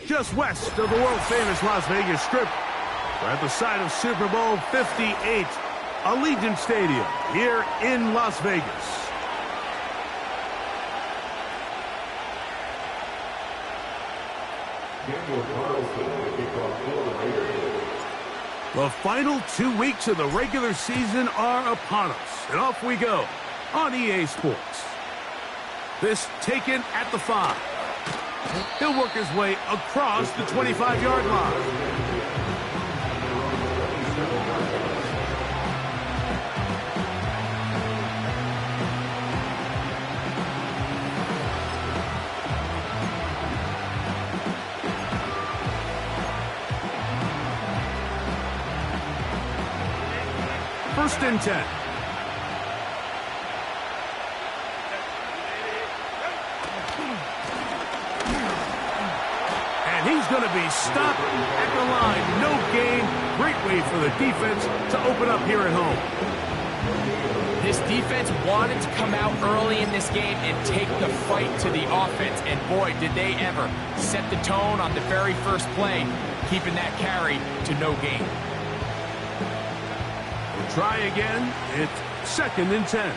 Just west of the world-famous Las Vegas Strip, we're at the site of Super Bowl 58, Allegiant Stadium here in Las Vegas. The final 2 weeks of the regular season are upon us, and off we go on EA Sports. This taken at the 5. He'll work his way across the 25-yard line. First and 10. He's going to be stopped at the line. No gain. Great way for the defense to open up here at home. This defense wanted to come out early in this game and take the fight to the offense. And boy, did they ever set the tone on the very first play, keeping that carry to no gain. We'll try again. It's second and 10.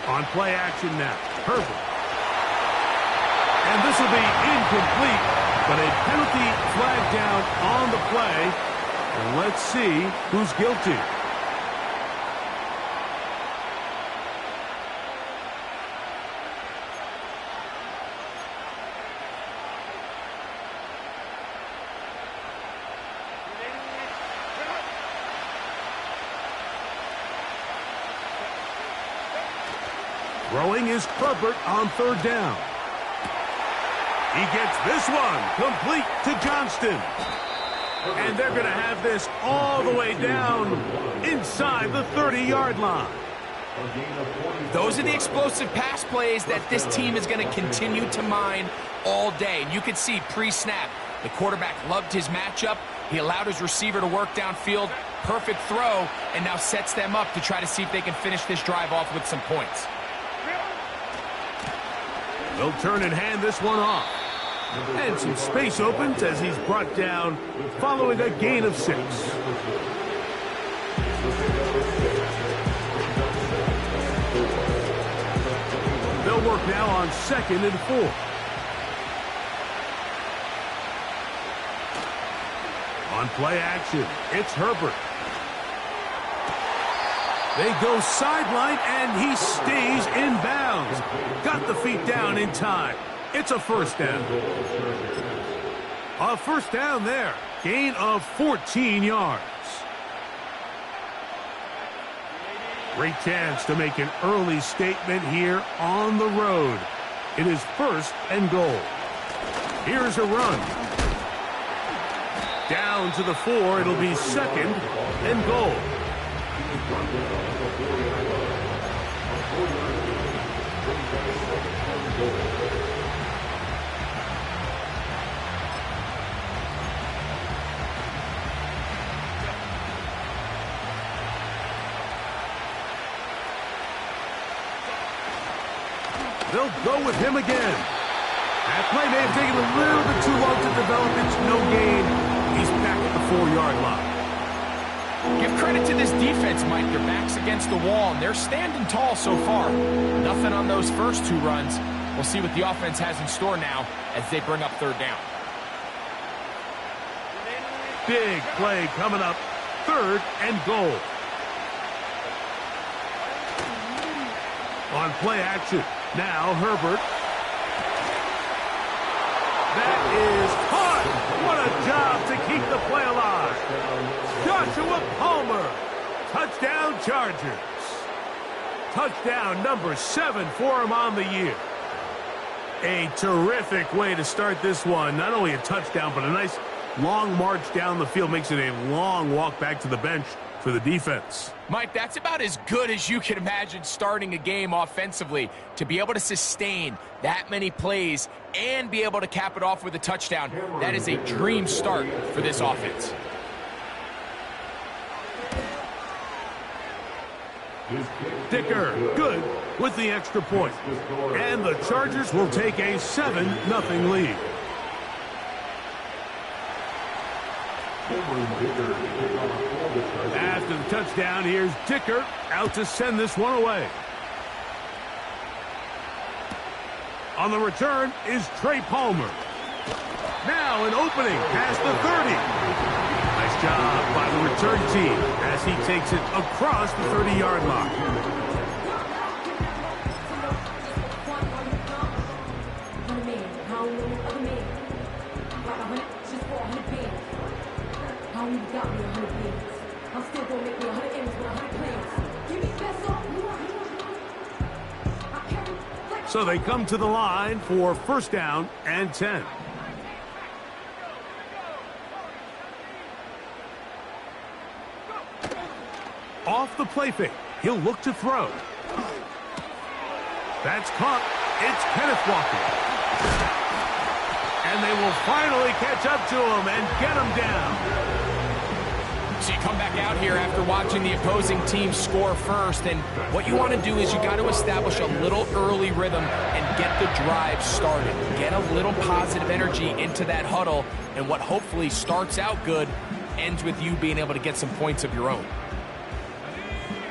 On play action now. Herbert. And this will be incomplete, but a penalty flag down on the play. And let's see who's guilty. Throwing is Herbert on third down. He gets this one complete to Johnston. And they're going to have this all the way down inside the 30-yard line. Those are the explosive pass plays that this team is going to continue to mine all day. And you can see pre-snap, the quarterback loved his matchup. He allowed his receiver to work downfield. Perfect throw, and now sets them up to try to see if they can finish this drive off with some points. They'll turn and hand this one off. And some space opens as he's brought down following a gain of 6. They'll work now on second and 4. On play action, it's Herbert. They go sideline, and he stays in bounds. Got the feet down in time. It's a first down. A first down there. Gain of 14 yards. Great chance to make an early statement here on the road. It is first and goal. Here's a run. Down to the 4. It'll be second and goal. They'll go with him again. That play may have taken a little bit too long to develop. It's no gain. He's back at the 4-yard line. Give credit to this defense, Mike. Their back's against the wall, and they're standing tall so far. Nothing on those first 2 runs. We'll see what the offense has in store now as they bring up third down. Big play coming up. Third and goal. On play action. Now Herbert. That is hard. What a job to keep the play alive. Joshua Palmer. Touchdown Chargers. Touchdown number 7 for him on the year. A terrific way to start this one. Not only a touchdown, but a nice long march down the field makes it a long walk back to the bench for the defense. Mike, that's about as good as you can imagine starting a game offensively. To be able to sustain that many plays and be able to cap it off with a touchdown, that is a dream start for this offense. Dicker, good with the extra point. And the Chargers will take a 7-0 lead. After the touchdown, here's Dicker out to send this one away. On the return is Trey Palmer. Now an opening past the 30. Nice job by the return team as he takes it across the 30-yard line. So they come to the line for first down and 10. Off the play fake. He'll look to throw. That's caught. It's Kenneth Walker. And they will finally catch up to him and get him down. So you come back out here after watching the opposing team score first, and what you want to do is you got to establish a little early rhythm and get the drive started. Get a little positive energy into that huddle, and what hopefully starts out good ends with you being able to get some points of your own.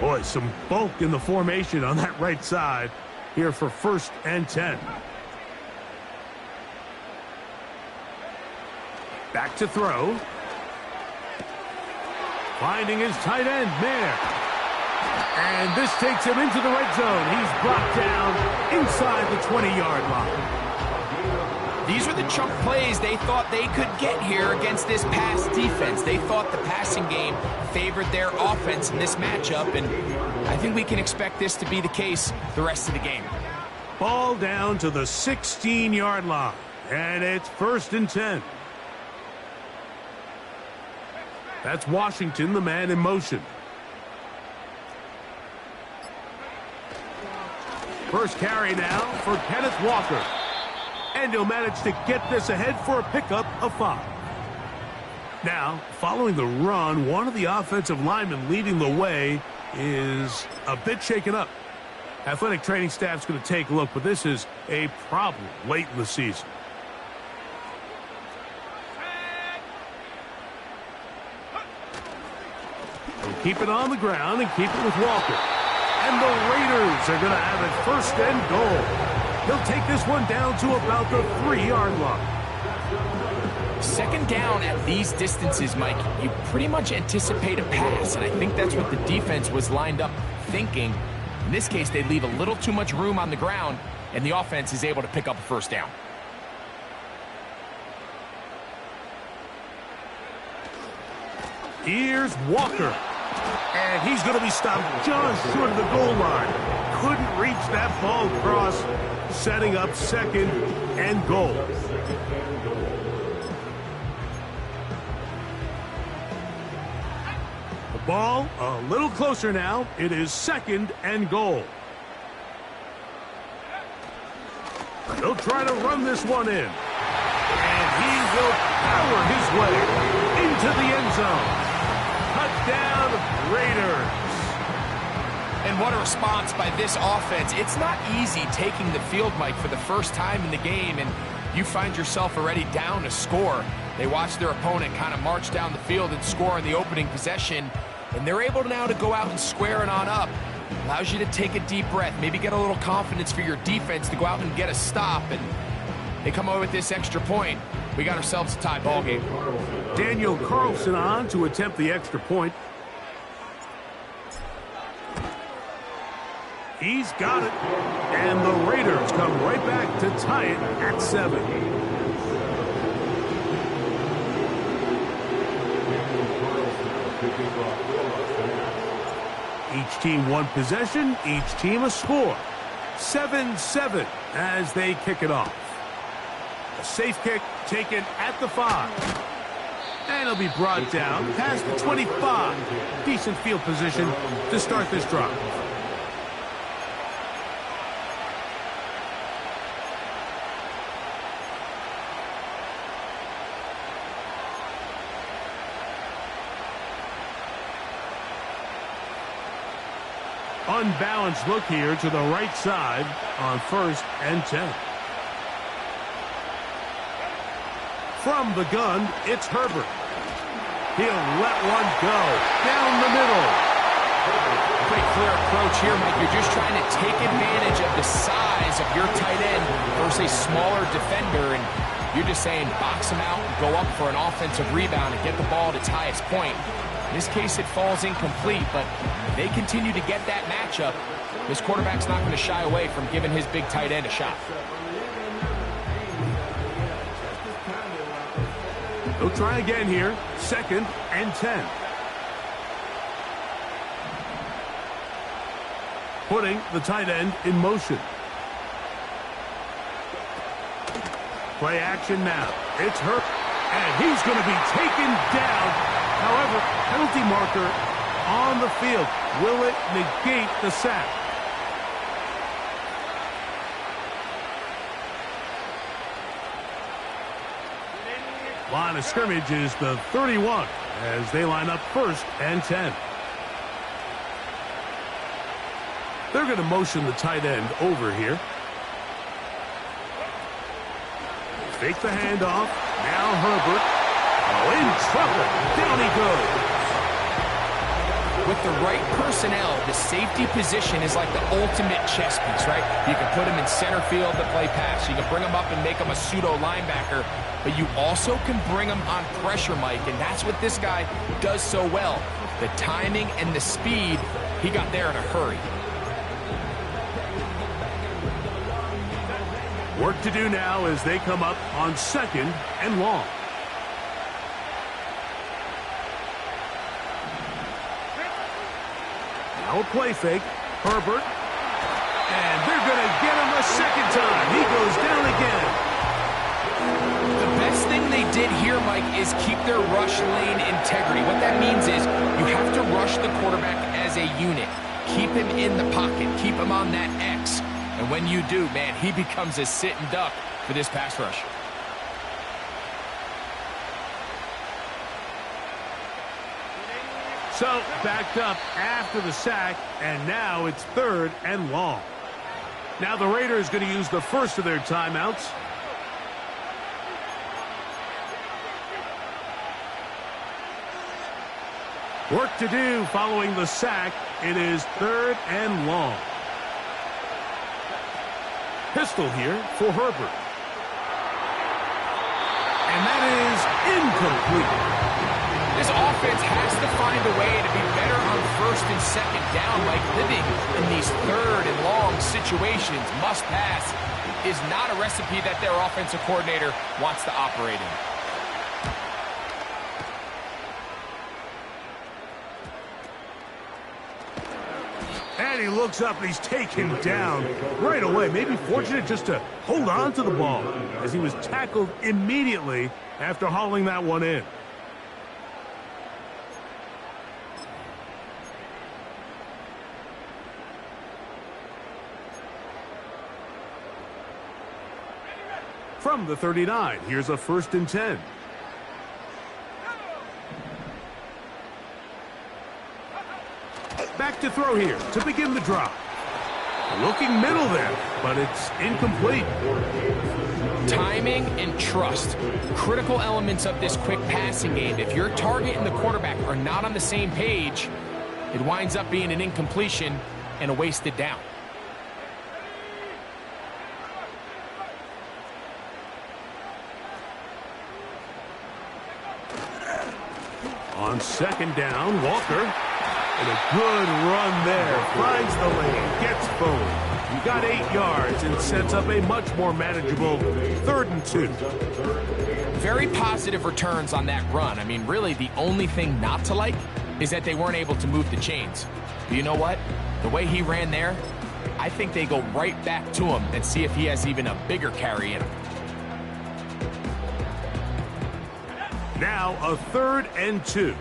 Boy, some bulk in the formation on that right side here for first and 10. Back to throw. Finding his tight end, Mayer. And this takes him into the red zone. He's brought down inside the 20-yard line. These are the chunk plays they thought they could get here against this pass defense. They thought the passing game favored their offense in this matchup, and I think we can expect this to be the case the rest of the game. Ball down to the 16-yard line, and it's first and 10. That's Washington, the man in motion. First carry now for Kenneth Walker. And he'll manage to get this ahead for a pickup of 5. Now, following the run, one of the offensive linemen leading the way is a bit shaken up. Athletic training staff's going to take a look, but this is a problem late in the season. Keep it on the ground and keep it with Walker. And the Raiders are going to have it first and goal. He'll take this one down to about the 3-yard line. Second down at these distances, Mike, you pretty much anticipate a pass, and I think that's what the defense was lined up thinking. In this case, they leave a little too much room on the ground, and the offense is able to pick up a first down. Here's Walker. And he's going to be stopped just short of the goal line. Couldn't reach that ball across, setting up second and goal. The ball a little closer now. It is second and goal. They'll try to run this one in. And he will power his way into the end zone. Touchdown, Raiders. And what a response by this offense. It's not easy taking the field, Mike, for the first time in the game, and you find yourself already down a score. They watch their opponent kind of march down the field and score in the opening possession, and they're able now to go out and square it on up. Allows you to take a deep breath, maybe get a little confidence for your defense to go out and get a stop, and they come away with this extra point. We got ourselves a tie ball game. Daniel Carlson on to attempt the extra point. He's got it. And the Raiders come right back to tie it at 7. Each team one possession, each team a score. 7-7 as they kick it off. A safe kick taken at the 5. And he'll be brought down past the 25. Decent field position to start this drive. Unbalanced look here to the right side on 1st and 10. From the gun, it's Herbert. He'll let one go down the middle. Pretty clear approach here, Mike. You're just trying to take advantage of the size of your tight end versus a smaller defender, and you're just saying box him out and go up for an offensive rebound and get the ball at its highest point. In this case, it falls incomplete, but if they continue to get that matchup, this quarterback's not going to shy away from giving his big tight end a shot. They'll try again here. 2nd and 10. Putting the tight end in motion. Play action now. It's Herbert, and he's going to be taken down. However, penalty marker on the field. Will it negate the sack? Line of scrimmage is the 31 as they line up 1st and 10. They're going to motion the tight end over here. Fake the handoff. Now Herbert. Oh, in trouble. Down he goes. With the right personnel, the safety position is like the ultimate chess piece, right? You can put him in center field to play pass. You can bring him up and make him a pseudo linebacker, but you also can bring him on pressure, Mike, and that's what this guy does so well. The timing and the speed, he got there in a hurry. Work to do now as they come up on 2nd and long. Now a play fake. Herbert. And they're going to get him a 2nd time. He goes down again. The best thing they did here, Mike, is keep their rush lane integrity. What that means is you have to rush the quarterback as a unit. Keep him in the pocket. Keep him on that X. And when you do, man, he becomes a sitting duck for this pass rush. So, backed up after the sack, and now it's 3rd and long. Now the Raiders going to use the first of their timeouts. Work to do following the sack. It is 3rd and long. Pistol here for Herbert. And that is incomplete. This offense has to find a way to be better on 1st and 2nd down. Like living in these 3rd and long situations, must pass, is not a recipe that their offensive coordinator wants to operate in. And he looks up and he's taken down right away. Maybe fortunate just to hold on to the ball as he was tackled immediately after hauling that one in. From the 39, here's a 1st and 10. Back to throw here to begin the drop. Looking middle there, but it's incomplete. Timing and trust, critical elements of this quick passing game. If your target and the quarterback are not on the same page, it winds up being an incompletion and a wasted down. On 2nd down, Walker. And a good run there. Finds the lane. Gets forward. He got 8 yards and sets up a much more manageable 3rd and 2. Very positive returns on that run. I mean, really, the only thing not to like is that they weren't able to move the chains. But you know what? The way he ran there, I think they go right back to him and see if he has even a bigger carry in him. Now a 3rd and 2.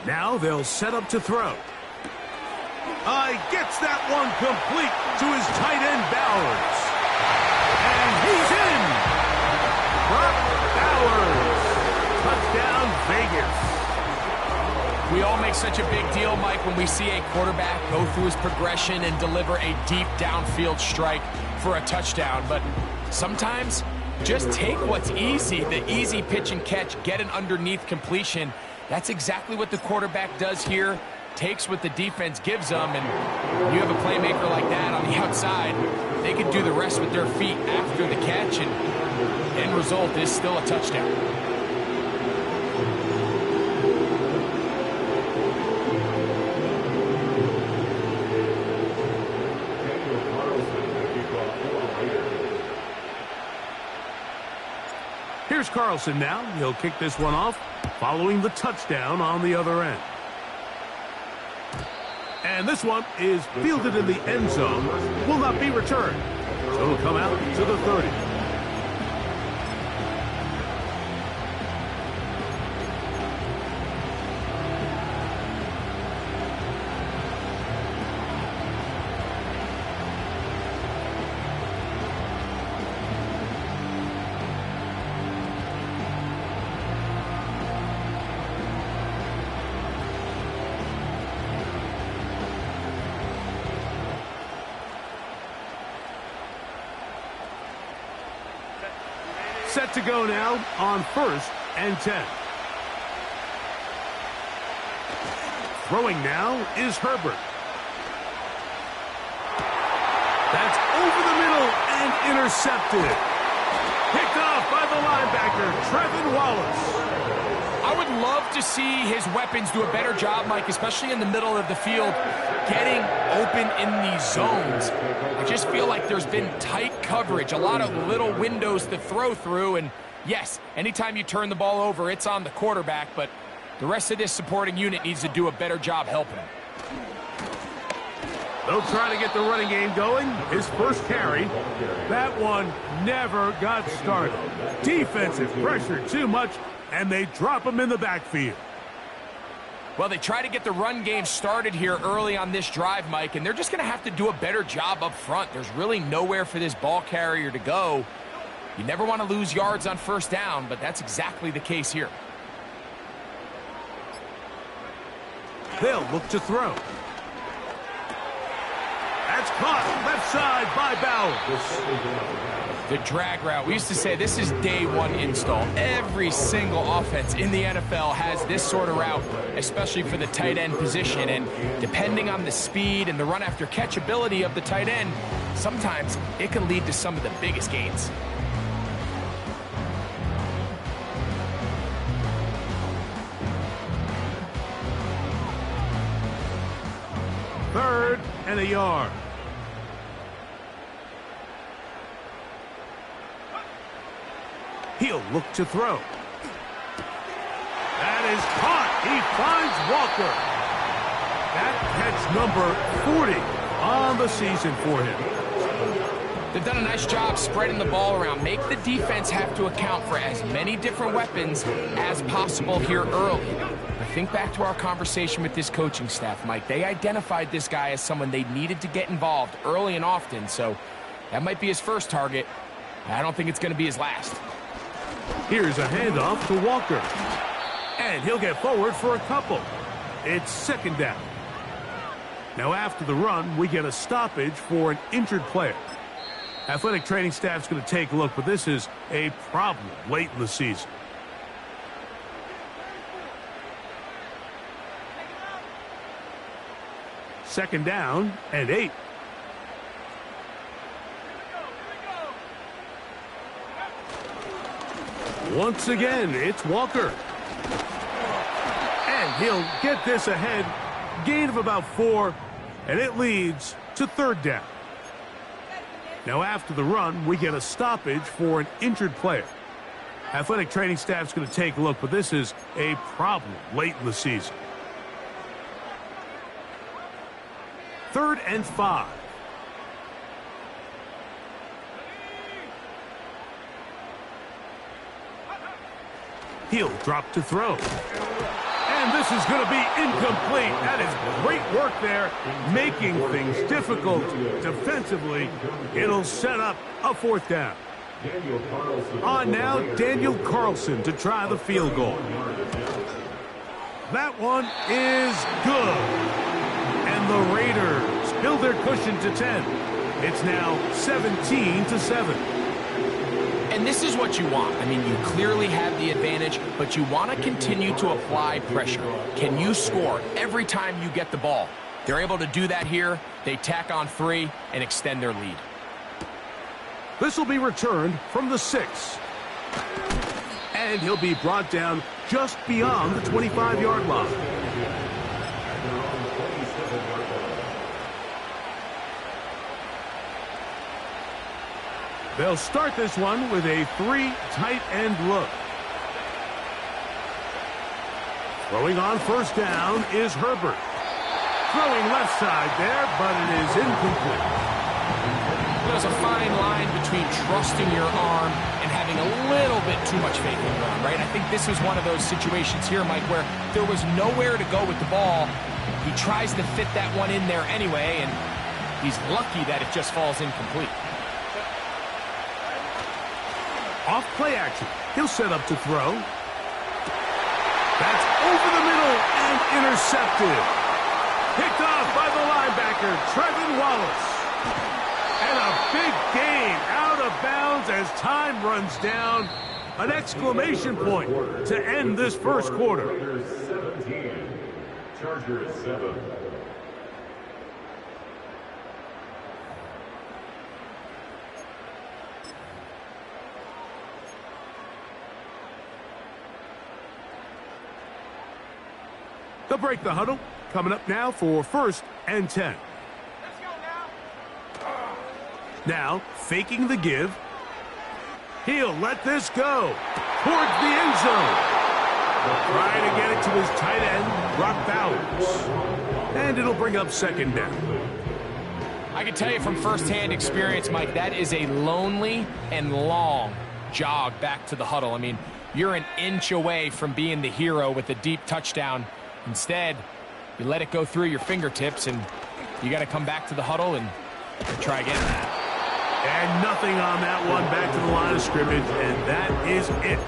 Now they'll set up to throw. Gets that one complete to his tight end, Bowers. And he's in. Brock Bowers. Touchdown, Vegas. We all make such a big deal, Mike, when we see a quarterback go through his progression and deliver a deep downfield strike for a touchdown. But sometimes just take what's easy, the easy pitch and catch, get an underneath completion. That's exactly what the quarterback does here. Takes what the defense gives them, and you have a playmaker like that on the outside, they can do the rest with their feet after the catch, and end result is still a touchdown. Here's Carlson now. He'll kick this one off, following the touchdown on the other end. And this one is fielded in the end zone, will not be returned. So it'll come out to the 30. Set to go now on 1st and 10. Throwing now is Herbert. That's over the middle and intercepted. Picked off by the linebacker, Trevin Wallace. I would love to see his weapons do a better job, Mike, especially in the middle of the field, getting open in these zones. I just feel like there's been tight coverage, a lot of little windows to throw through, and yes, anytime you turn the ball over, it's on the quarterback, but the rest of this supporting unit needs to do a better job helping him. They'll try to get the running game going. His first carry. That one never got started. Defensive pressure too much, and they drop him in the backfield. Well, they try to get the run game started here early on this drive, Mike, and they're just going to have to do a better job up front. There's really nowhere for this ball carrier to go. You never want to lose yards on 1st down, but that's exactly the case here. They'll look to throw. That's caught left side by Bowers. The drag route. We used to say this is day one install. Every single offense in the NFL has this sort of route, especially for the tight end position. And depending on the speed and the run after catch ability of the tight end, sometimes it can lead to some of the biggest gains. Third and a yard. He'll look to throw. That is caught. He finds Walker. That catch number 40 on the season for him. They've done a nice job spreading the ball around. Make the defense have to account for as many different weapons as possible here early. But think back to our conversation with this coaching staff, Mike. They identified this guy as someone they needed to get involved early and often. So that might be his first target. I don't think it's going to be his last. Here's a handoff to Walker. And he'll get forward for a couple. It's 2nd down. Now after the run, we get a stoppage for an injured player. Athletic training staff's going to take a look, but this is a problem late in the season. Second down and 8. Once again, it's Walker. And he'll get this ahead. Gain of about 4, and it leads to 3rd down. Now after the run, we get a stoppage for an injured player. Athletic training staff's going to take a look, but this is a problem late in the season. 3rd and 5. He'll drop to throw. And this is going to be incomplete. That is great work there, making things difficult defensively. It'll set up a fourth down. On now, Daniel Carlson to try the field goal. That one is good. And the Raiders build their cushion to 10. It's now 17-7. And this is what you want. I mean, you clearly have the advantage, but you want to continue to apply pressure. Can you score every time you get the ball? They're able to do that here. They tack on 3 and extend their lead. This will be returned from the 6. And he'll be brought down just beyond the 25-yard line. They'll start this one with a 3 tight end look. Throwing on first down is Herbert. Throwing left side there, but it is incomplete. There's a fine line between trusting your arm and having a little bit too much faith in your arm, right? I think this is one of those situations here, Mike, where there was nowhere to go with the ball. He tries to fit that one in there anyway, and he's lucky that it just falls incomplete. Off play action. He'll set up to throw. That's over the middle and intercepted. Picked off by the linebacker, Trevin Wallace. And a big gain out of bounds as time runs down. An exclamation point to end this first quarter. 17, Chargers 7. They'll break the huddle. Coming up now for 1st and 10. Now, faking the give. He'll let this go towards the end zone. Trying to get it to his tight end, Brock Bowers. And it'll bring up 2nd down. I can tell you from firsthand experience, Mike, that is a lonely and long jog back to the huddle. I mean, you're an inch away from being the hero with a deep touchdown. Instead, you let it go through your fingertips, and you got to come back to the huddle and try again. And nothing on that one, back to the line of scrimmage, and that is it.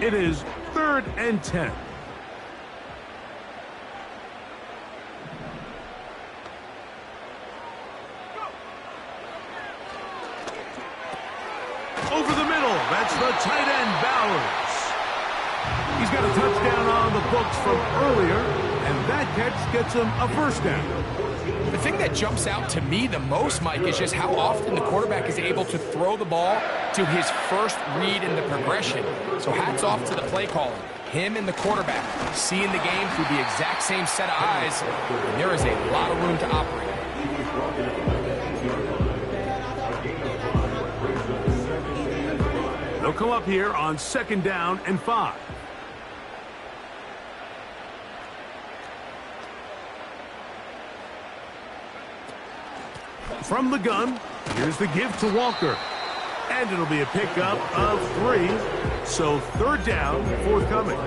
It is 3rd and 10. Over the middle, that's the tight end, Bowers. He's got a touchdown on the books from earlier, and that catch gets him a 1st down. The thing that jumps out to me the most, Mike, is just how often the quarterback is able to throw the ball to his first read in the progression. So hats off to the play calling. Him and the quarterback seeing the game through the exact same set of eyes, and there is a lot of room to operate. They'll come up here on 2nd down and 5. From the gun, here's the give to Walker. And it'll be a pickup of 3. So 3rd down, forthcoming.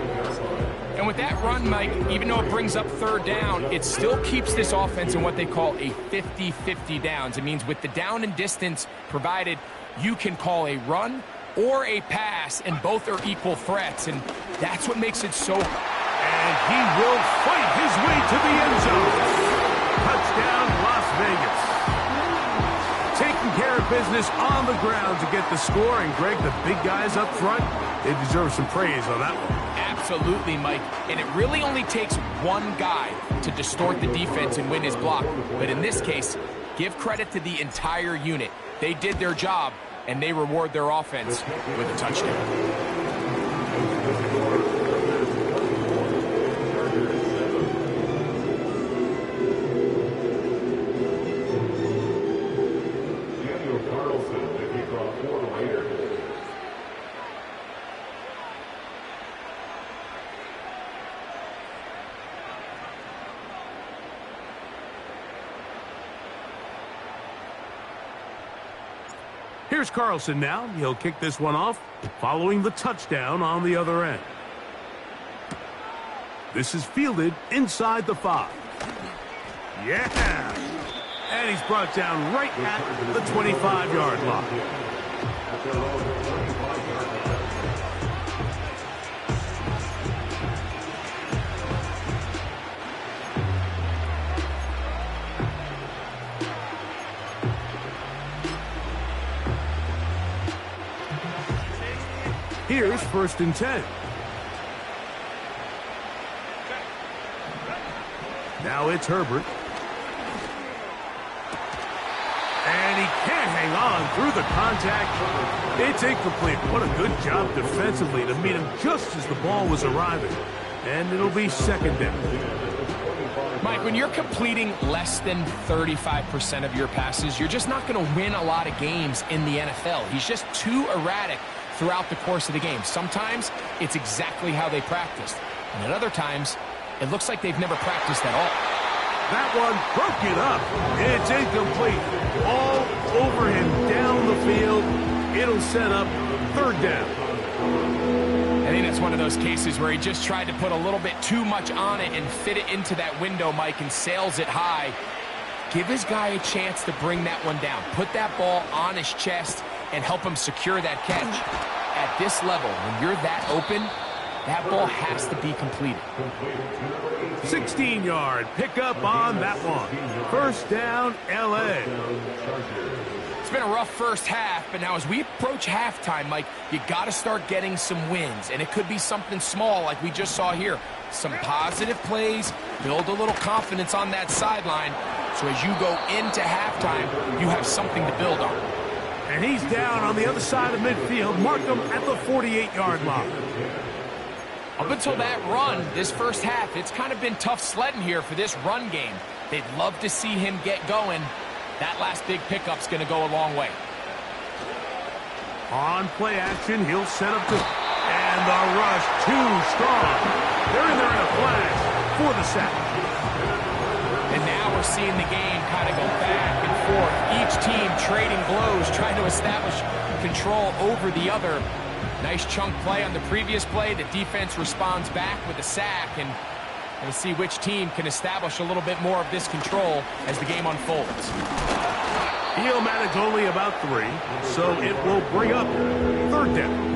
And with that run, Mike, even though it brings up 3rd down, it still keeps this offense in what they call a 50-50 downs. It means with the down and distance provided, you can call a run or a pass, and both are equal threats, and that's what makes it so. And he will fight his way to the end zone. Touchdown, Las Vegas. Taking care of business on the ground to get the score, and Greg, the big guys up front, they deserve some praise on that one. Absolutely, Mike, and it really only takes one guy to distort the defense and win his block, but in this case, give credit to the entire unit. They did their job, and they reward their offense with a touchdown. Daniel Carlson. Here's Carlson now. He'll kick this one off, following the touchdown on the other end. This is fielded inside the 5. Yeah! And he's brought down right at the 25-yard line. Here's 1st and 10. Now it's Herbert. And he can't hang on through the contact. It's incomplete. What a good job defensively to meet him just as the ball was arriving. And it'll be 2nd down. Mike, when you're completing less than 35% of your passes, you're just not going to win a lot of games in the NFL. He's just too erratic throughout the course of the game. Sometimes it's exactly how they practiced. And at other times, it looks like they've never practiced at all. That one broke it up. It's incomplete. All over him down the field. It'll set up 3rd down. I think that's one of those cases where he just tried to put a little bit too much on it and fit it into that window, Mike, and sails it high. Give his guy a chance to bring that one down. Put that ball on his chest and help him secure that catch. At this level, when you're that open, that ball has to be completed. 16-yard pickup on that one. 1st down, L.A. It's been a rough first half, but now as we approach halftime, Mike, you got to start getting some wins, and it could be something small like we just saw here. Some positive plays, build a little confidence on that sideline, so as you go into halftime, you have something to build on. And he's down on the other side of midfield. Mark him at the 48-yard line. Up until that run, this first half, it's kind of been tough sledding here for this run game. They'd love to see him get going. That last big pickup's going to go a long way. On play action, he'll set up to... And the rush, too strong. They're in there in a flash for the sack. And now we're seeing the game kind of go back and forth. Each team trading blows, trying to establish control over the other. Nice chunk play on the previous play. The defense responds back with a sack, and we'll see which team can establish a little bit more of this control as the game unfolds. He'll manage only about 3, so it will bring up 3rd down.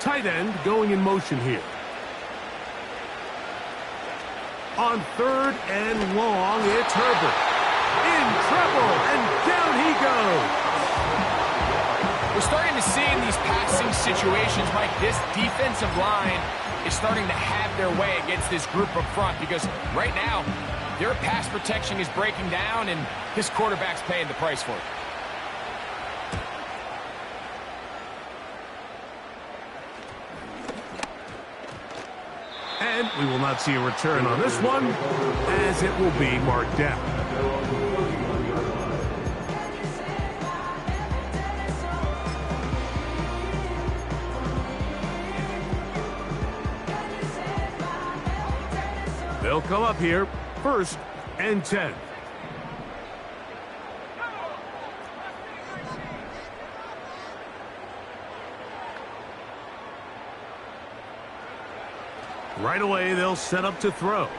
Tight end going in motion here. On 3rd and long, it's Herbert. In trouble, and down he goes. We're starting to see in these passing situations, Mike, this defensive line is starting to have their way against this group up front, because right now, their pass protection is breaking down, and this quarterback's paying the price for it. And we will not see a return on this one, as it will be marked down. They'll come up here, 1st and 10. Right away, they'll set up to throw. Open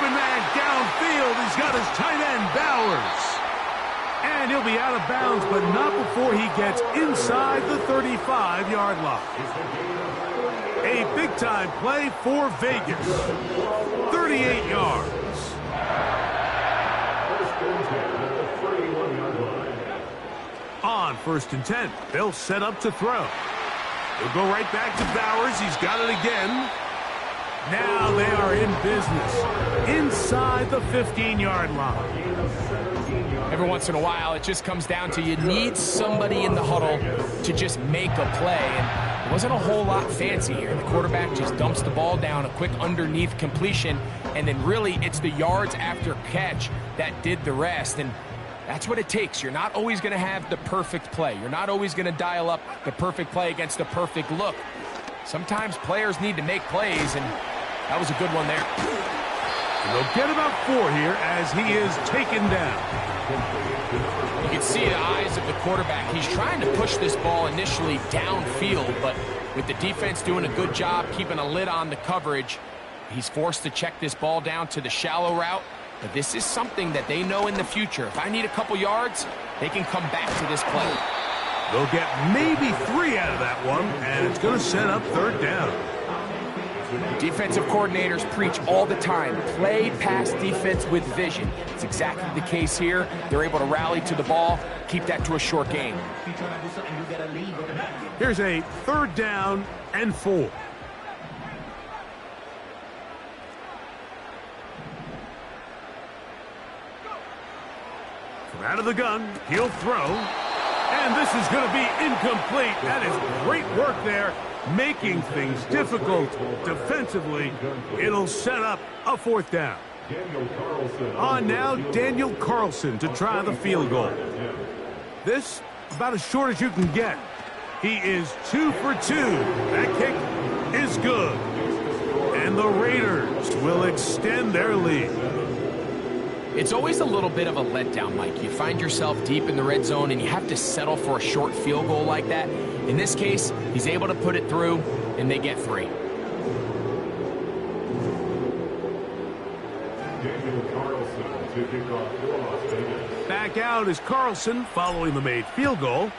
man downfield. He's got his tight end, Bowers. And he'll be out of bounds, but not before he gets inside the 35-yard line. A big-time play for Vegas. 38 yards. On 1st and 10, they'll set up to throw. He'll go right back to Bowers. He's got it again. Now they are in business inside the 15-yard line. Every once in a while, it just comes down to you need somebody in the huddle to just make a play. And it wasn't a whole lot fancy here. The quarterback just dumps the ball down, a quick underneath completion, and then really it's the yards after catch that did the rest. And that's what it takes. You're not always going to have the perfect play. You're not always going to dial up the perfect play against the perfect look. Sometimes players need to make plays, and that was a good one there. And they'll get about 4 here as he is taken down. You can see the eyes of the quarterback. He's trying to push this ball initially downfield, but with the defense doing a good job keeping a lid on the coverage, he's forced to check this ball down to the shallow route. But this is something that they know in the future. If I need a couple yards, they can come back to this play. They'll get maybe 3 out of that one, and it's going to set up 3rd down. Defensive coordinators preach all the time, play pass defense with vision. It's exactly the case here. They're able to rally to the ball, keep that to a short game. Here's a 3rd down and 4. From out of the gun, he'll throw. And this is going to be incomplete. That is great work there, making things difficult defensively. It'll set up a 4th down. On now, Daniel Carlson to try the field goal. This, about as short as you can get. He is 2 for 2. That kick is good. And the Raiders will extend their lead. It's always a little bit of a letdown, Mike. You find yourself deep in the red zone and you have to settle for a short field goal like that. In this case, he's able to put it through, and they get 3. Back out is Carlson following the made field goal,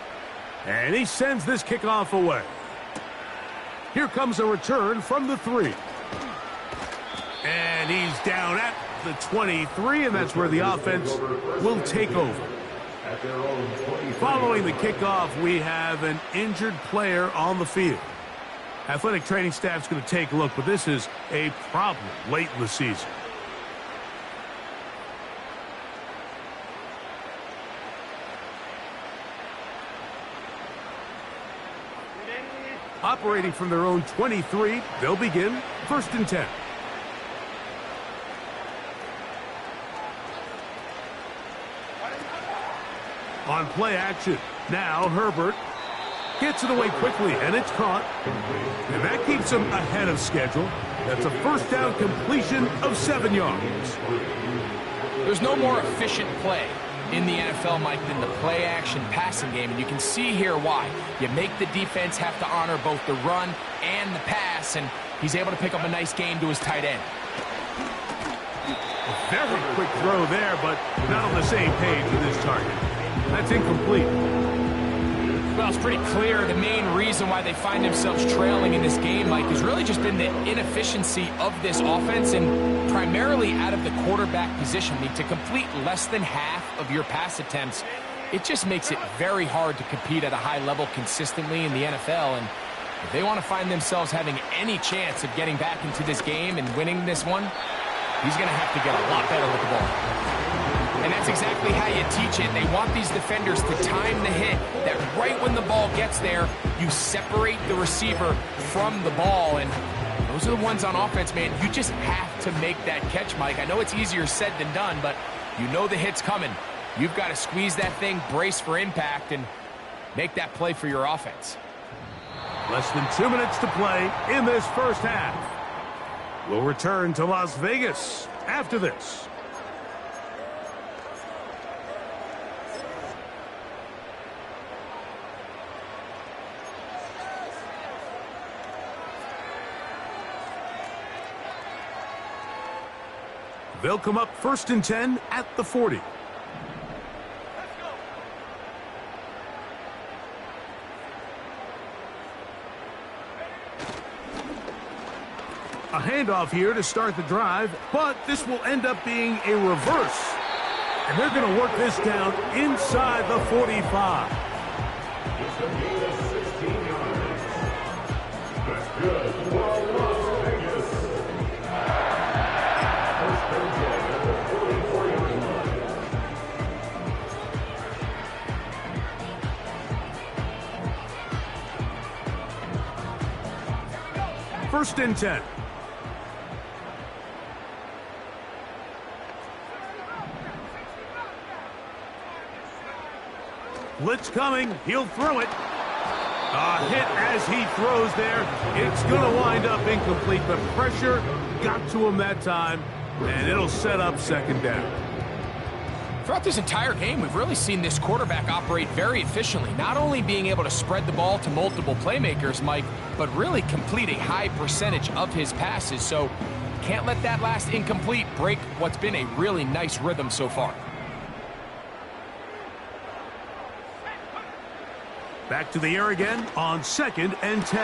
and he sends this kickoff away. Here comes a return from the 3. And he's down at the 23, and that's where the offense will take over. Following the kickoff, we have an injured player on the field. Athletic training staff's going to take a look, but this is a problem late in the season. Operating from their own 23, they'll begin 1st and 10. On play action, now Herbert gets it away quickly, and it's caught. And that keeps him ahead of schedule. That's a 1st down completion of 7 yards. There's no more efficient play in the NFL, Mike, than the play-action passing game, and you can see here why. You make the defense have to honor both the run and the pass, and he's able to pick up a nice gain to his tight end. A very quick throw there, but not on the same page with his target. That's incomplete. Well, it's pretty clear the main reason why they find themselves trailing in this game, Mike, has really just been the inefficiency of this offense and primarily out of the quarterback position. I mean, to complete less than half of your pass attempts, it just makes it very hard to compete at a high level consistently in the NFL. And if they want to find themselves having any chance of getting back into this game and winning this one, he's going to have to get a lot better with the ball. And that's exactly how you teach it. They want these defenders to time the hit, that right when the ball gets there, you separate the receiver from the ball. And those are the ones on offense, man. You just have to make that catch, Mike. I know it's easier said than done, but you know the hit's coming. You've got to squeeze that thing, brace for impact, and make that play for your offense. Less than 2 minutes to play in this 1st half. We'll return to Las Vegas after this. They'll come up 1st and 10 at the 40. A handoff here to start the drive, but this will end up being a reverse. And they're going to work this down inside the 45. That's good. Las Vegas. First and 10. Blitz coming. He'll throw it. A hit as he throws there. It's going to wind up incomplete. The pressure got to him that time, and it'll set up second down. Throughout this entire game, we've really seen this quarterback operate very efficiently, not only being able to spread the ball to multiple playmakers, Mike, but really complete a high percentage of his passes. So can't let that last incomplete break what's been a really nice rhythm so far. Back to the air again on second and 10.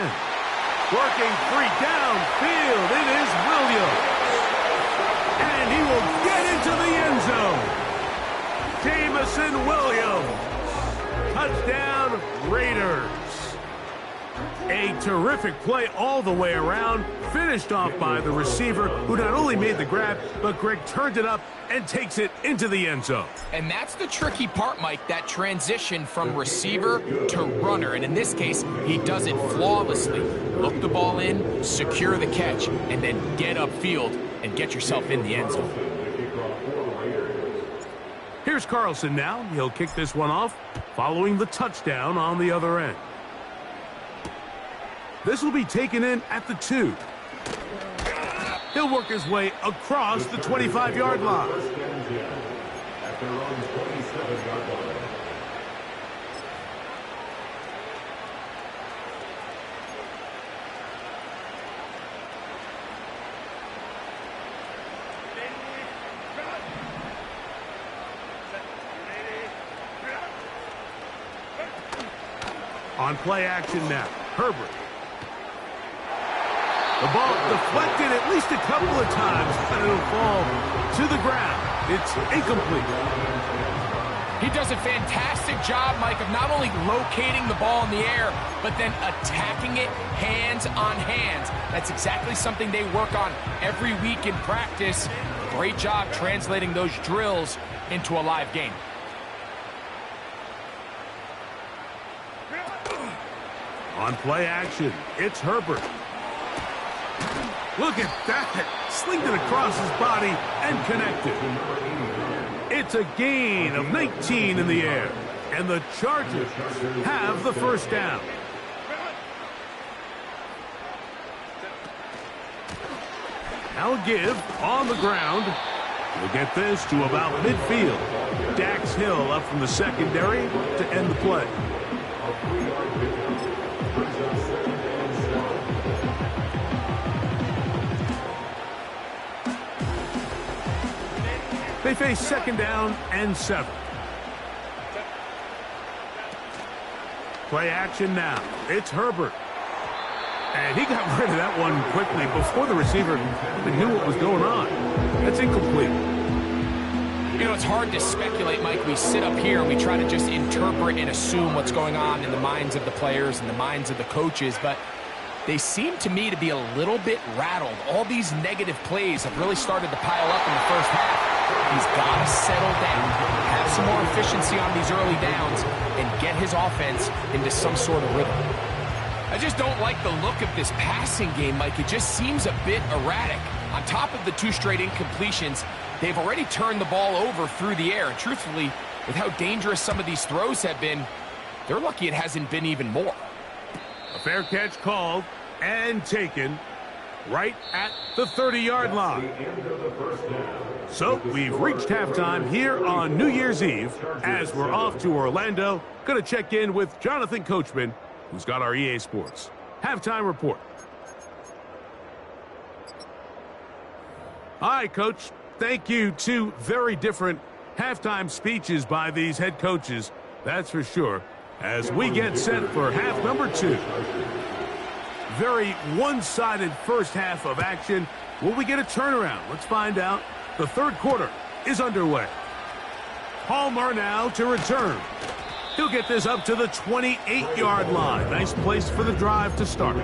Working free downfield. It is Williams. And he will get into the end zone. Jameson Williams. Touchdown, Raiders. A terrific play all the way around. Finished off by the receiver, who not only made the grab, but Greg turned it up and takes it into the end zone. And that's the tricky part, Mike, that transition from receiver to runner. And in this case, he does it flawlessly. Look the ball in, secure the catch, and then get upfield and get yourself in the end zone. Here's Carlson now. He'll kick this one off, following the touchdown on the other end. This will be taken in at the 2. He'll work his way across the 25-yard line. On play action now, Herbert. The ball deflected at least a couple of times, but it'll fall to the ground. It's incomplete. He does a fantastic job, Mike, of not only locating the ball in the air, but then attacking it hands on hands. That's exactly something they work on every week in practice. Great job translating those drills into a live game. On play action, it's Herbert. Look at that. Slinged it across his body and connected. It's a gain of 19 in the air. And the Chargers have the first down. Now a give on the ground. We'll get this to about midfield. Dax Hill up from the secondary to end the play. They face second down and 7. Play action now. It's Herbert. And he got rid of that one quickly before the receiver even knew what was going on. That's incomplete. You know, it's hard to speculate, Mike. We sit up here and we try to just interpret and assume what's going on in the minds of the players and the minds of the coaches, but they seem to me to be a little bit rattled. All these negative plays have really started to pile up in the first half. He's got to settle down, have some more efficiency on these early downs, and get his offense into some sort of rhythm. I just don't like the look of this passing game, Mike. It just seems a bit erratic. On top of the 2 straight incompletions, they've already turned the ball over through the air. And truthfully, with how dangerous some of these throws have been, they're lucky it hasn't been even more. A fair catch called and taken right at the 30-yard line. So we've reached halftime here on New Year's Eve as we're off to Orlando. Going to check in with Jonathan Coachman, who's got our EA Sports halftime report. Hi, Coach. Thank you. 2 very different halftime speeches by these head coaches, that's for sure, as we get set for half number 2. Very one-sided first half of action. Will we get a turnaround? Let's find out. The third quarter is underway. Palmer now to return. He'll get this up to the 28-yard line. Nice place for the drive to start.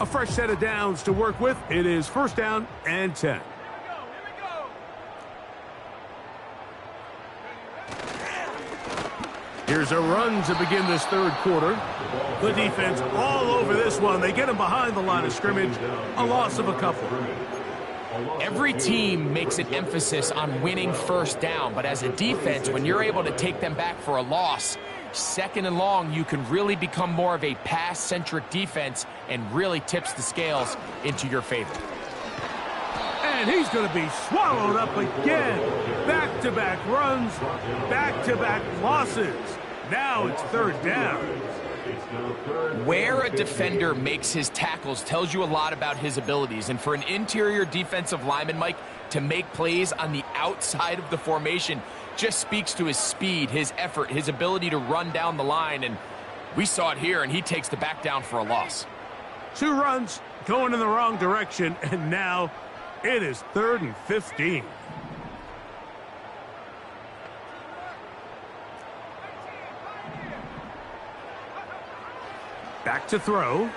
fresh set of downs to work with. It is first down and 10. Here's a run to begin this third quarter. The defense all over this one. They get him behind the line of scrimmage. A loss of a couple. Every team makes an emphasis on winning first down, but as a defense, when you're able to take them back for a loss, second and long, you can really become more of a pass-centric defense and really tips the scales into your favor. And he's going to be swallowed up again. Back-to-back runs, back-to-back losses. Now it's third down. Where a defender makes his tackles tells you a lot about his abilities. And for an interior defensive lineman, Mike, to make plays on the outside of the formation just speaks to his speed, his effort, his ability to run down the line. And we saw it here, and he takes the back down for a loss. 2 runs going in the wrong direction, and now it is 3rd and 15. Back to throw.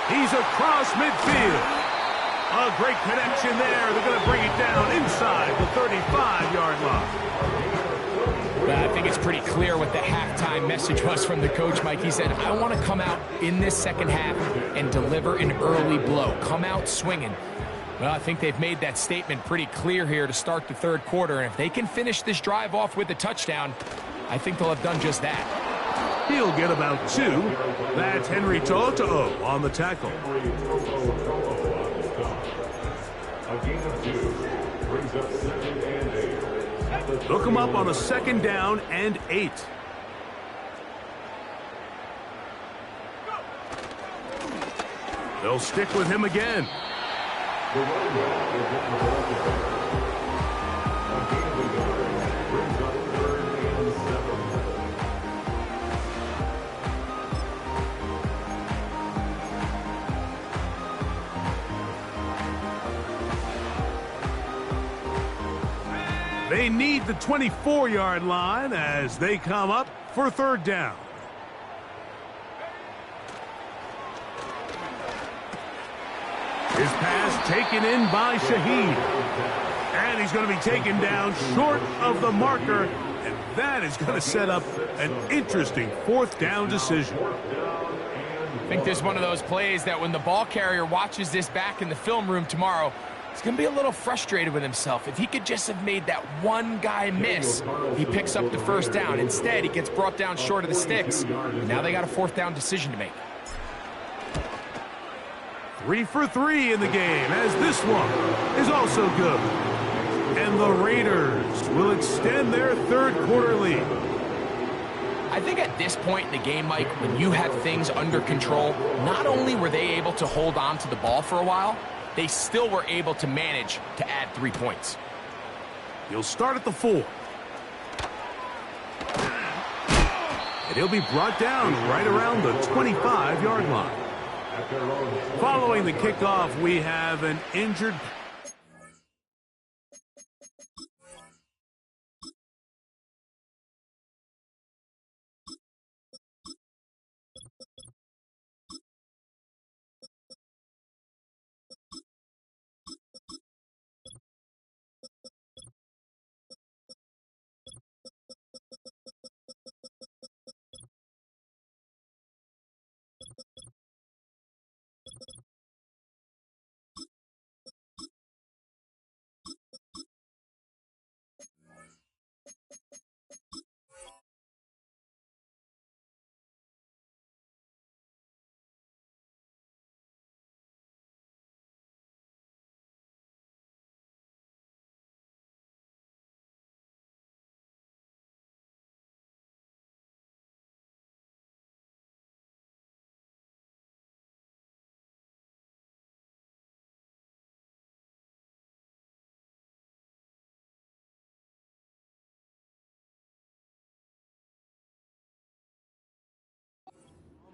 He's across midfield. A great connection there. They're going to bring it down inside the 35-yard line. I think it's pretty clear what the halftime message was from the coach, Mike. He said, I want to come out in this second half and deliver an early blow. Come out swinging. Well, I think they've made that statement pretty clear here to start the third quarter. And if they can finish this drive off with a touchdown, I think they'll have done just that. He'll get about 2. That's Henry To'oto'o on the tackle. A gain of 2 brings up 2nd and 8. Look him up on a 2nd down and 8. They'll stick with him again. The running back is down to the left. A gain of 11 brings up 3rd and 7. They need the 24-yard line as they come up for 3rd down. His pass taken in by Shaheed. And he's going to be taken down short of the marker. And that is going to set up an interesting 4th down decision. I think this is one of those plays that when the ball carrier watches this back in the film room tomorrow, he's going to be a little frustrated with himself. If he could just have made that one guy miss, he picks up the first down. Instead, he gets brought down short of the sticks. Now they got a 4th down decision to make. 3 for 3 in the game, as this one is also good. And the Raiders will extend their third quarter lead. I think at this point in the game, Mike, when you have things under control, not only were they able to hold on to the ball for a while, they still were able to manage to add 3 points. He'll start at the 4. And he'll be brought down right around the 25-yard line. Following the kickoff, we have an injured...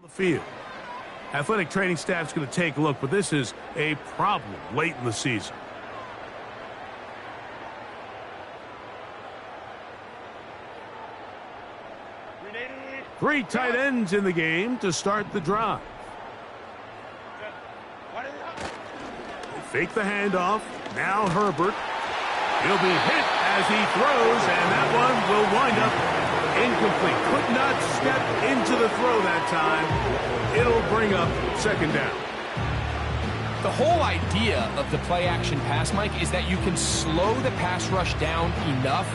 the field. Athletic training staff's going to take a look, but this is a problem late in the season. Three tight ends in the game to start the drive. They fake the handoff. Now Herbert. He'll be hit as he throws, and that one will wind up incomplete. Could not step into the throw that time. It'll bring up second down. The whole idea of the play-action pass, Mike, is that you can slow the pass rush down enough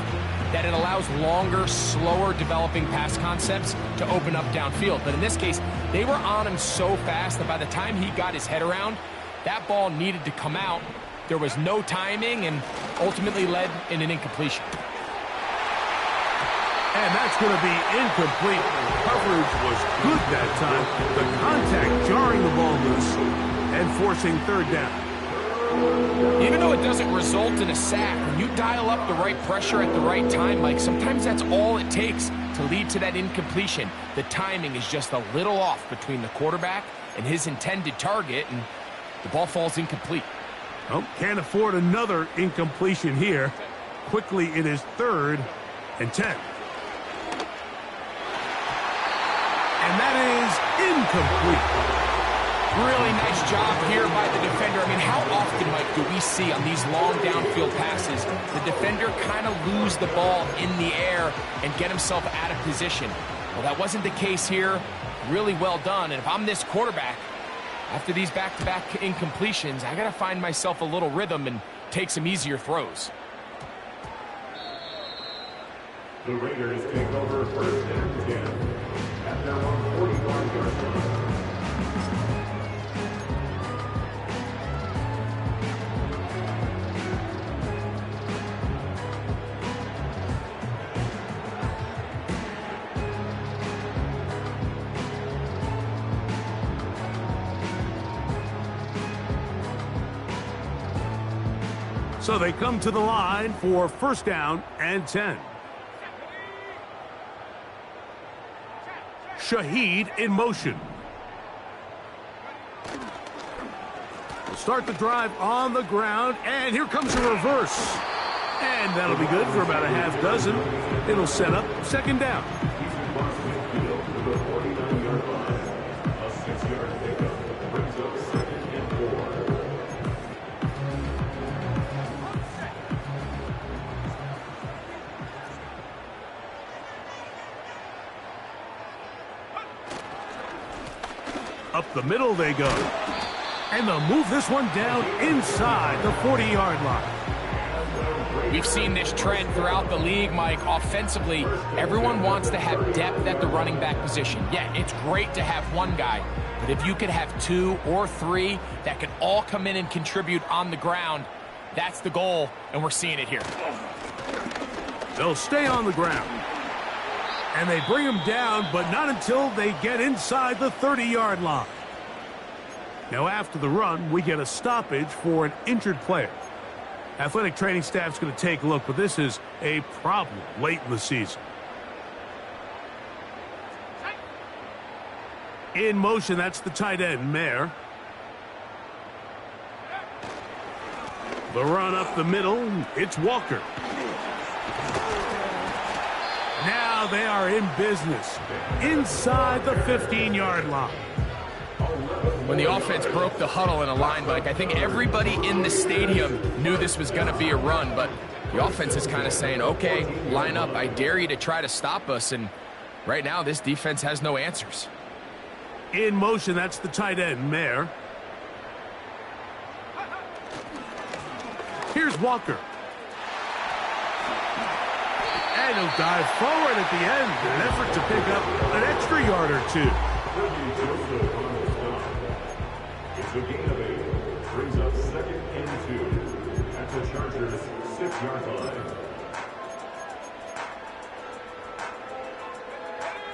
that it allows longer, slower developing pass concepts to open up downfield. But in this case, they were on him so fast that by the time he got his head around, that ball needed to come out. There was no timing and ultimately led in an incompletion. And that's going to be incomplete. Coverage was good that time. The contact jarring the ball loose and forcing third down. Even though it doesn't result in a sack, when you dial up the right pressure at the right time, Mike, sometimes that's all it takes to lead to that incompletion. The timing is just a little off between the quarterback and his intended target, and the ball falls incomplete. Oh, can't afford another incompletion here. Quickly, it is 3rd and 10. And that is incomplete. Really nice job here by the defender. I mean, how often, Mike, do we see on these long downfield passes the defender kind of lose the ball in the air and get himself out of position? Well, that wasn't the case here. Really well done. And if I'm this quarterback, after these back-to-back incompletions, I got to find myself a little rhythm and take some easier throws. The Raiders take over 1st and 10 at their own 41-yard line. So they come to the line for 1st down and 10. Shaheed in motion. We'll start the drive on the ground, and here comes a reverse. And that'll be good for about a half dozen. It'll set up 2nd down. He's across midfield to the 49-yard line. A 6-yard pickup brings up 2nd and 4. Up the middle they go. And they'll move this one down inside the 40-yard line. We've seen this trend throughout the league, Mike. Offensively, everyone wants to have depth at the running back position. Yeah, it's great to have one guy, but if you could have 2 or 3 that can all come in and contribute on the ground, that's the goal, and we're seeing it here. They'll stay on the ground. And they bring him down, but not until they get inside the 30-yard line. Now, after the run, we get a stoppage for an injured player. Athletic training staff's going to take a look, but this is a problem late in the season. In motion, that's the tight end, Mayer. The run up the middle, it's Walker. Now they are in business inside the 15-yard line. When the offense broke the huddle in a line, Mike, I think everybody in the stadium knew this was going to be a run, but the offense is kind of saying, okay, line up, I dare you to try to stop us, and right now this defense has no answers. In motion, that's the tight end, Mayer. Here's Walker. And he'll dive forward at the end in an effort to pick up an extra yard or 2. It's a gain of 8. Brings up 2nd and 2 at the Chargers' 6-yard line.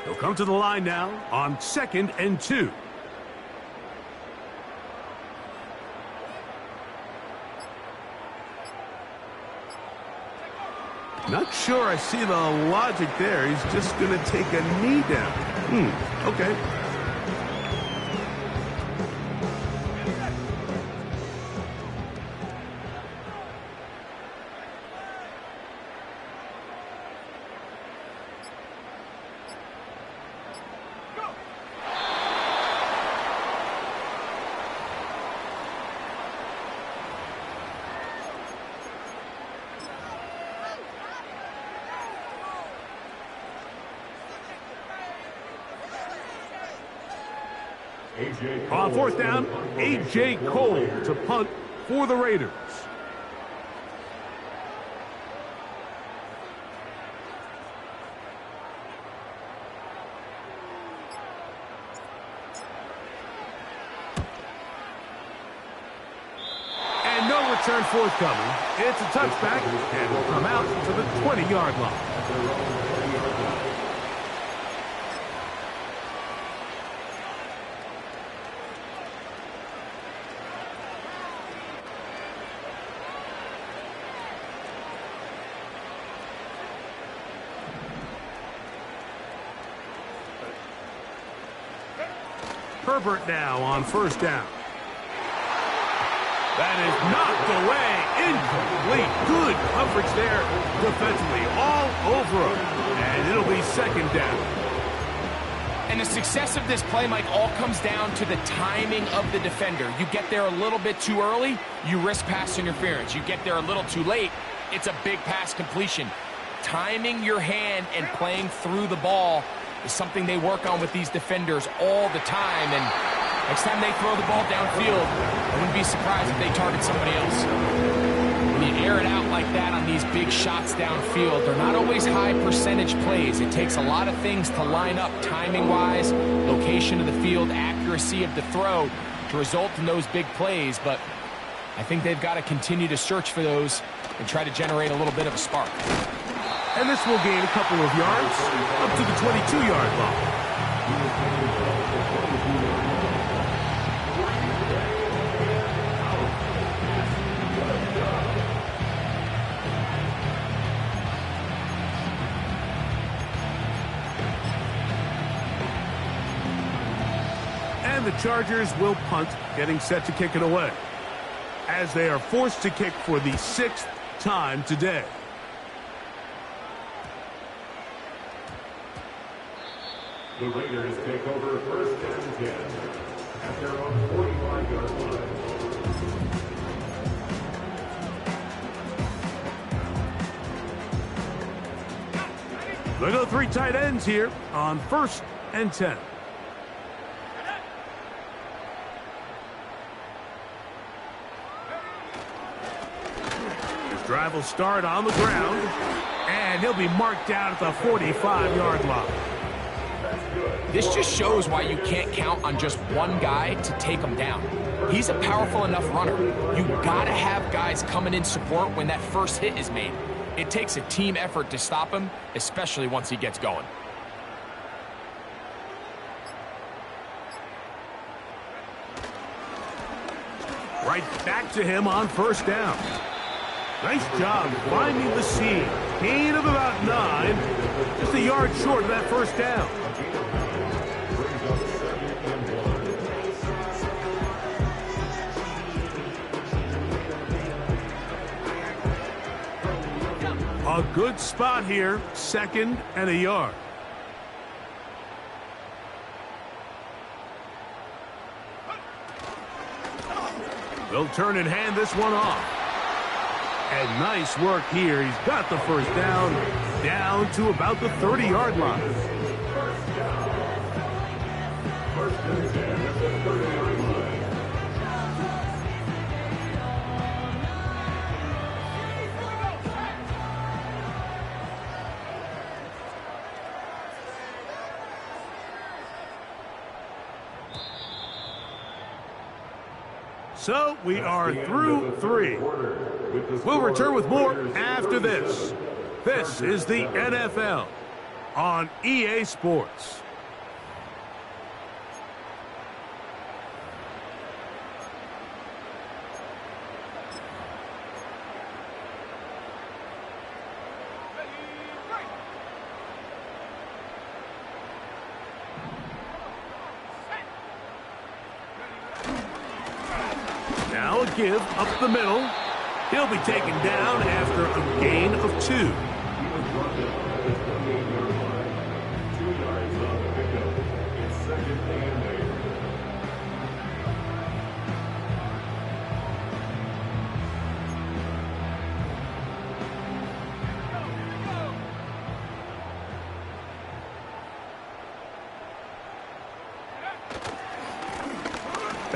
They'll come to the line now on 2nd and 2. Not sure I see the logic there. He's just going to take a knee down. Okay. On fourth down, A.J. Cole to punt for the Raiders. And no return forthcoming. It's a touchback, and will come out to the 20-yard line. Herbert now on first down. That is knocked away. Incomplete. Good coverage there defensively. All over him. And it'll be second down. And the success of this play, Mike, all comes down to the timing of the defender. You get there a little bit too early, you risk pass interference. You get there a little too late, it's a big pass completion. Timing your hand and playing through the ball is something they work on with these defenders all the time. And next time they throw the ball downfield, I wouldn't be surprised if they target somebody else. When you air it out like that on these big shots downfield, they're not always high percentage plays. It takes a lot of things to line up timing-wise, location of the field, accuracy of the throw to result in those big plays. But I think they've got to continue to search for those and try to generate a little bit of a spark. And this will gain a couple of yards up to the 22-yard line. And the Chargers will punt, getting set to kick it away, as they are forced to kick for the 6th time today. The Raiders take over first and 10 at their own 45-yard line. They go 3 tight ends here on first and 10. His drive will start on the ground, and he'll be marked down at the 45-yard line. This just shows why you can't count on just one guy to take him down. He's a powerful enough runner. You gotta have guys coming in support when that first hit is made. It takes a team effort to stop him, especially once he gets going. Right back to him on first down. Nice job finding the seam. Gain of about 9. Just a yard short of that first down. A good spot here, 2nd and a yard. They'll turn and hand this one off. And nice work here. He's got the first down to about the 30-yard line. First and 10 at the 30-yard line. So we are through 3. We'll return with more after this. This is the NFL on EA Sports. Now a give up the middle. He'll be taken down after a gain of 2. He was brought down at the 28-yard line. 2 yards on the pickup. It's 2nd and 8.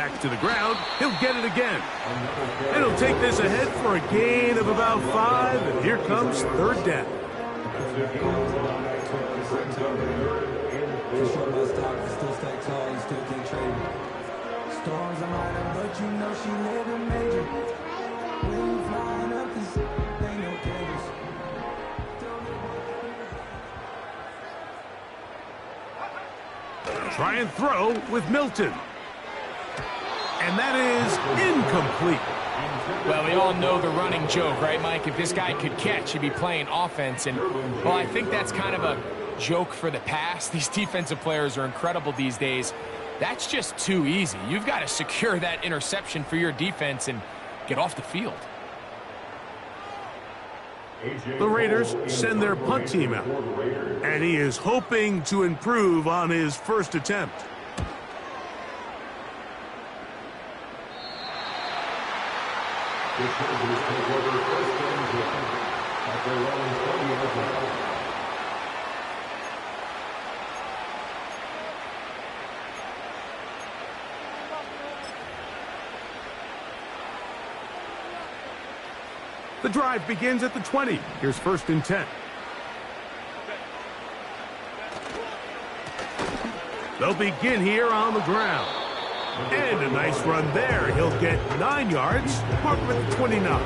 Back to the ground. He'll get it again. And he'll take this ahead for a gain of about 5. And here comes third down. Storms are minor, but you know she living major. When you flying up, this ain't no cages. Try and throw with Milton. And that is incomplete. Well, we all know the running joke, right, Mike? If this guy could catch, he'd be playing offense. And, well, I think that's kind of a joke for the past. These defensive players are incredible these days. That's just too easy. You've got to secure that interception for your defense and get off the field. The Raiders send their punt team out. And he is hoping to improve on his first attempt. The drive begins at the 20. Here's 1st and 10. They'll begin here on the ground. And a nice run there. He'll get 9 yards. Mark with the 29.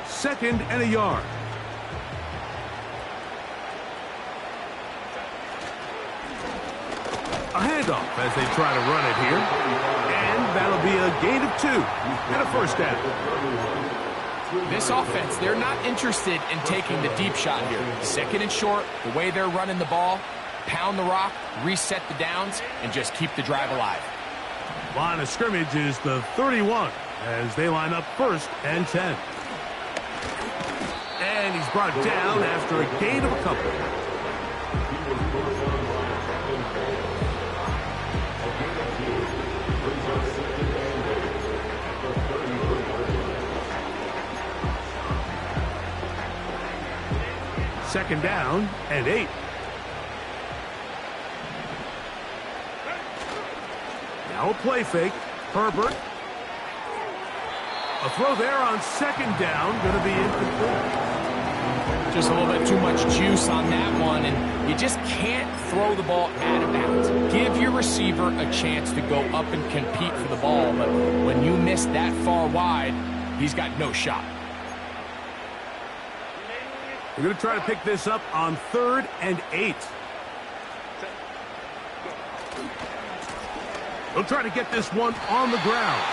Second and a yard. A handoff as they try to run it here. And that'll be a gain of 2 and a first down. This offense, they're not interested in taking the deep shot here. 2nd and short, the way they're running the ball, pound the rock, reset the downs, and just keep the drive alive. Line of scrimmage is the 31 as they line up 1st and 10. And he's brought down after a gain of a couple. Second down and 8. Now a play fake. Herbert. A throw there on 2nd down. Going to be incomplete. Just a little bit too much juice on that one, and you just can't throw the ball out of bounds. Give your receiver a chance to go up and compete for the ball, but when you miss that far wide, he's got no shot. We're going to try to pick this up on 3rd and 8. They'll try to get this one on the ground.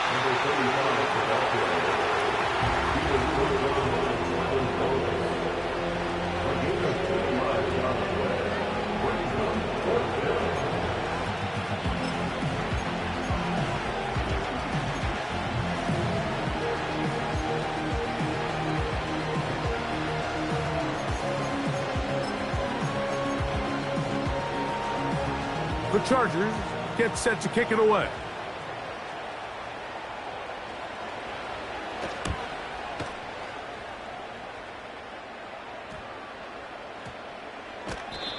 The Chargers get set to kick it away.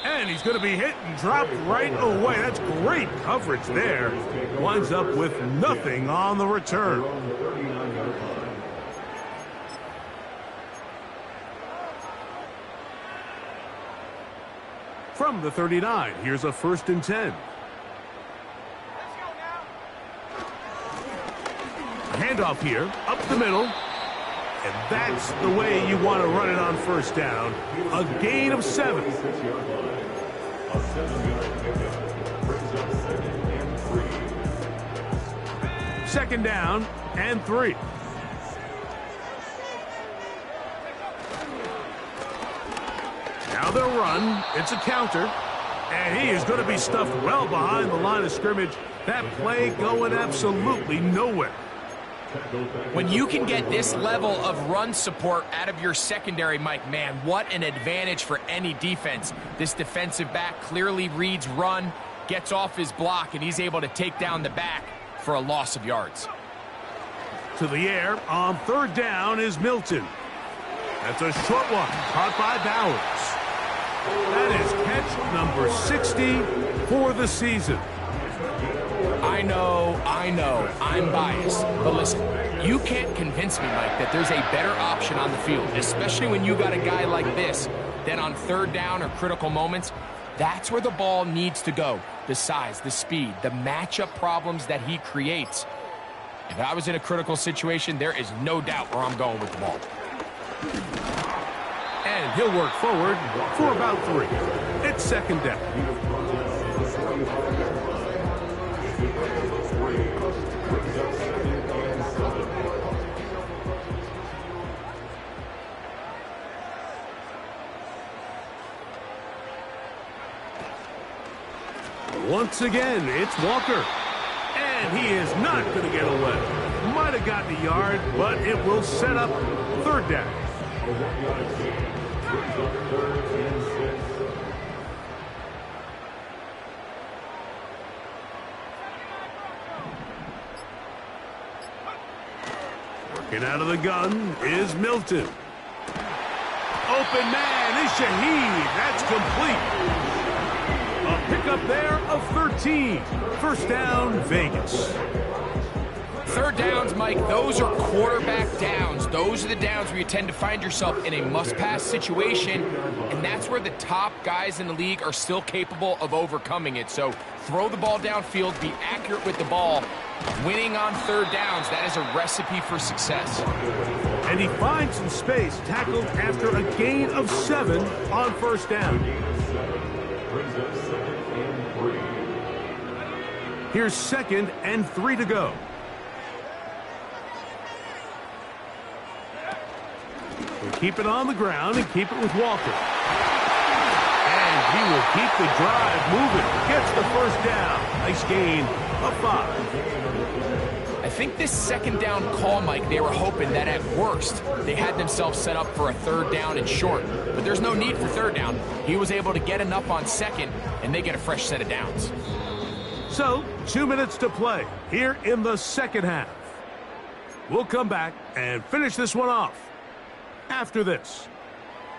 And he's going to be hit and dropped right away. That's great coverage there. Winds up with nothing on the return. From the 39, here's a 1st and 10. Handoff here, up the middle. And that's the way you want to run it on 1st down. A gain of 7. Second down and 3. Now they'll run. It's a counter. And he is going to be stuffed well behind the line of scrimmage. That play going absolutely nowhere. When you can get this level of run support out of your secondary, Mike, man, what an advantage for any defense. This defensive back clearly reads run, gets off his block, and he's able to take down the back for a loss of yards. To the air on 3rd down is Milton. That's a short one, caught by Bowers. That is catch number 60 for the season. I know, I'm biased. But listen, you can't convince me, Mike, that there's a better option on the field, especially when you got a guy like this, then on third down or critical moments, that's where the ball needs to go. The size, the speed, the matchup problems that he creates. If I was in a critical situation, there is no doubt where I'm going with the ball. And he'll work forward for about 3. It's second down. Once again, it's Walker. And he is not going to get away. Might have gotten a yard, but it will set up third down. Working out of the gun is Milton. Open man is Shaheed. That's complete. A pickup there of 13. First down, Vegas. Third downs, Mike, those are quarterback downs. Those are the downs where you tend to find yourself in a must-pass situation, and that's where the top guys in the league are still capable of overcoming it. So throw the ball downfield, be accurate with the ball. Winning on third downs, that is a recipe for success. And he finds some space, tackled after a gain of 7 on first down. Here's 2nd and 3 to go. We keep it on the ground and keep it with Walker. And he will keep the drive moving. Gets the first down. Nice gain of 5. I think this second down call, Mike, they were hoping that at worst they had themselves set up for a third down and short. But there's no need for third down. He was able to get enough on second, and they get a fresh set of downs. So, 2 minutes to play here in the second half. We'll come back and finish this one off after this.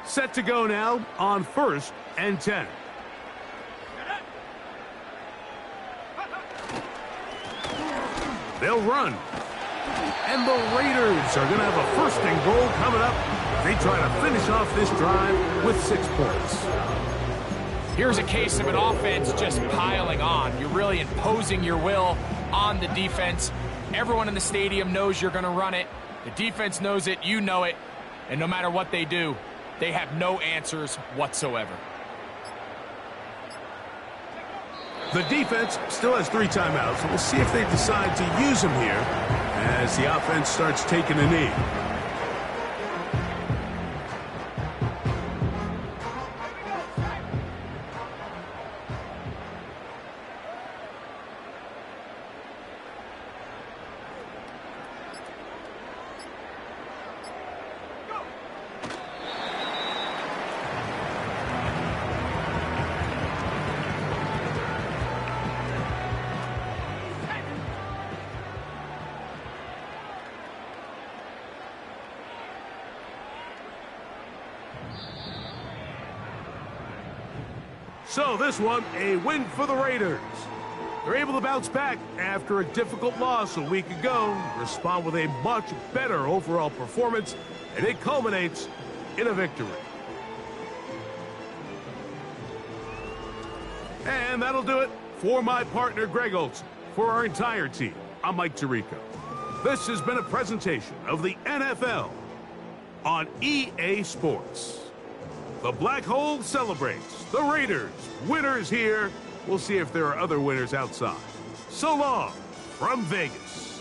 Set to go now on 1st and 10. They'll run. And the Raiders are going to have a 1st and goal coming up. They try to finish off this drive with 6 points. Here's a case of an offense just piling on. You're really imposing your will on the defense. Everyone in the stadium knows you're going to run it. The defense knows it, you know it. And no matter what they do, they have no answers whatsoever. The defense still has 3 timeouts. We'll see if they decide to use them here as the offense starts taking a knee. So this one, a win for the Raiders. They're able to bounce back after a difficult loss a week ago, respond with a much better overall performance, and it culminates in a victory. And that'll do it for my partner, Greg Olson. For our entire team, I'm Mike Tirico. This has been a presentation of the NFL on EA Sports. The Black Hole celebrates. The Raiders, winners here. We'll see if there are other winners outside. So long from Vegas.